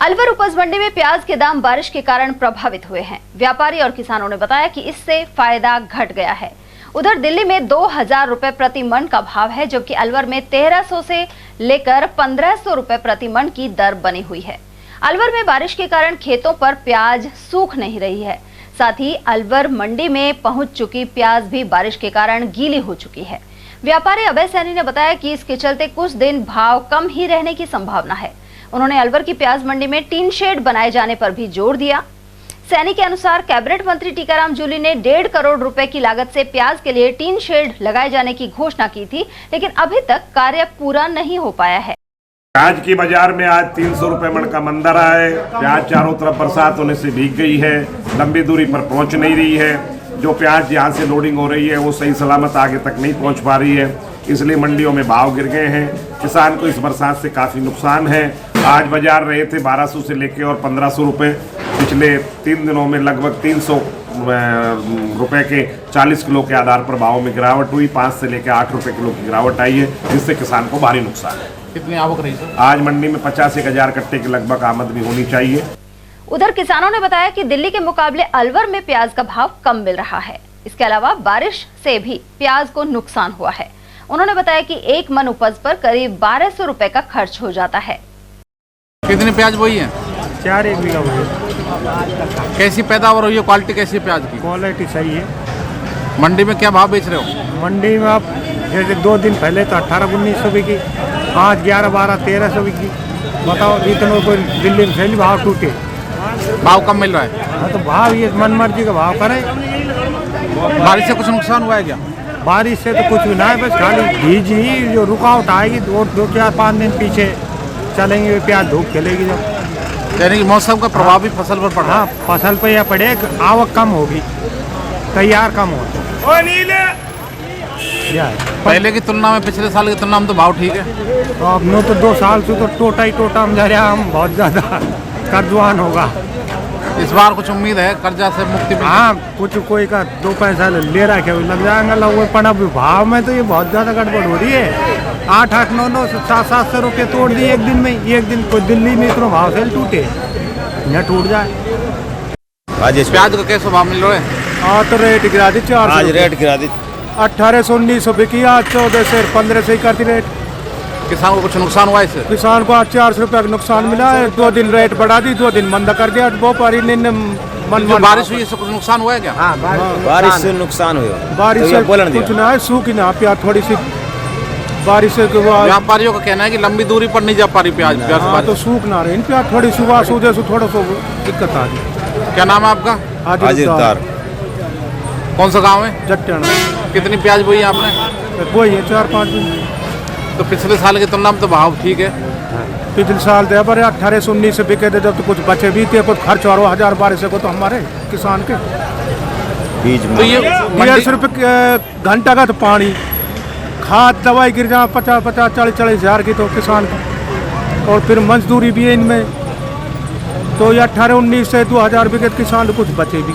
अलवर उपज मंडी में प्याज के दाम बारिश के कारण प्रभावित हुए हैं। व्यापारी और किसानों ने बताया कि इससे फायदा घट गया है। उधर दिल्ली में 2000 रुपए प्रति मन का भाव है, जबकि अलवर में 1300 से लेकर 1500 रुपए प्रति मन की दर बनी हुई है। अलवर में बारिश के कारण खेतों पर प्याज सूख नहीं रही है। साथ ही अलवर मंडी में पहुंच चुकी प्याज भी बारिश के कारण गीली हो चुकी है। व्यापारी अभय सैनी ने बताया कि इसके चलते कुछ दिन भाव कम ही रहने की संभावना है। उन्होंने अलवर की प्याज मंडी में टीन शेड बनाए जाने पर भी जोर दिया। सैनी के अनुसार कैबिनेट मंत्री टीकाराम जूली ने 1.5 करोड़ रुपए की लागत से प्याज के लिए टीन शेड लगाए जाने की घोषणा की थी, लेकिन अभी तक कार्य पूरा नहीं हो पाया है। प्याज की बाजार में आज 300 रुपए मन का मंदा रहा है। प्याज चारों तरफ बरसात होने से भीग गई है, लंबी दूरी पर पहुंच नहीं रही है। जो प्याज यहाँ से लोडिंग हो रही है वो सही सलामत आगे तक नहीं पहुंच पा रही है, इसलिए मंडियों में भाव गिर गए हैं। किसान को इस बरसात से काफ़ी नुकसान है। आज बाजार रहे थे 1200 से लेके और 1500 रुपये। पिछले 3 दिनों में लगभग 300 रुपए के 40 किलो के आधार पर भाव में गिरावट हुई। 5 से लेकर 8 रुपए किलो की गिरावट आई है, जिससे किसान को भारी नुकसान है। कितनी आवक रही सर? आज मंडी में 50-1000 कट्टे के लगभग आमदनी होनी चाहिए। उधर किसानों ने बताया कि दिल्ली के मुकाबले अलवर में प्याज का भाव कम मिल रहा है। इसके अलावा बारिश से भी प्याज को नुकसान हुआ है। उन्होंने बताया कि 1 मन उपज पर करीब 1200 रुपए का खर्च हो जाता है। कितनी प्याज बोई है? 4 एक बीघा बोई। कैसी पैदावार हुई है? क्वालिटी कैसी है प्याज की? क्वालिटी सही है। मंडी में क्या भाव बेच रहे हो? मंडी में आप जैसे 2 दिन पहले तो 1800-1900 बिकी, आज 11-12-1300 बिकी। बताओ इतनों को दिल्ली में सही भाव टूटे। भाव कम मिल रहा है? हाँ तो भाव ये मन मर्जी का भाव करे। बारिश से कुछ नुकसान हुआ है क्या? बारिश से तो कुछ भी ना है, बस खाली भीज ही जो रुकावट आएगी 2-4-5 दिन पीछे चलेंगे, प्याज धूप चलेगी जब। यानी कि मौसम का प्रभाव भी फसल पर पड़ा। हाँ फसल पे या पड़े, आवक कम होगी, तैयार कम हो। पहले की तुलना में पिछले साल की तुलना में तो भाव ठीक है। तो अब नो तो 2 साल से तो टोटा हम जा रहे हैं, हम बहुत ज़्यादा कर्जवान होगा। इस बार कुछ उम्मीद है कर्जा से मुक्ति? हाँ कुछ कोई का 2 पैसा ले रहा है लग जाएंगे लोग, पर अब भाव में तो ये बहुत ज़्यादा गड़बड़ हो रही है। 8-8, 9-9, 700 रुपये तोड़ दिए एक दिन में। एक दिन कोई दिल्ली में इतना भाव से टूटे न टूट जाए। आज प्याज का कैसा भाव मिल रहा है? हाँ तो रेट गिरा दी 400। आज रेट गिरा दी 1800-1900 बिकी, आज 14 से 15 से ही करती रेट। किसान को कुछ नुकसान हुआ इससे? किसान को आज 400 रुपये का नुकसान मिला है। 2 दिन रेट बढ़ा दी, 2 दिन मंदा कर दिया। वो पारी जो बारिश हुई इससे कुछ नुकसान हुआ है क्या? हाँ बारिश से नुकसान हुआ। बारिश से कुछ ना है, सूखी ना प्याज थोड़ी सी बारिश से। व्यापारियों का कहना है कि लंबी दूरी पर नहीं जा पा रही प्याज। हाँ तो सूख ना रही प्याज, थोड़ी सुबह सूझे से थोड़ा सा दिक्कत आ रही। क्या नाम है आपका? हाजिरदार। कौन सा गाँव है? जट्टाना। कितनी प्याज बोई है आपने? वही है 4-5 दिन। तो पिछले साल की तुलना में तो भाव ठीक है। पिछले साल दे पर 1800-1900 से बिके थे, जब तो कुछ बचे भी थे, कुछ खर्च और 1000-1200 को तो हमारे किसान के बीज में तो ये 150 रुपये घंटा का तो पानी, खाद दवाई गिर जाए 50-40 हज़ार की तो किसान की, और फिर मजदूरी भी है इनमें। तो ये 18-19 से 2000 बिके किसान कुछ बचे भी।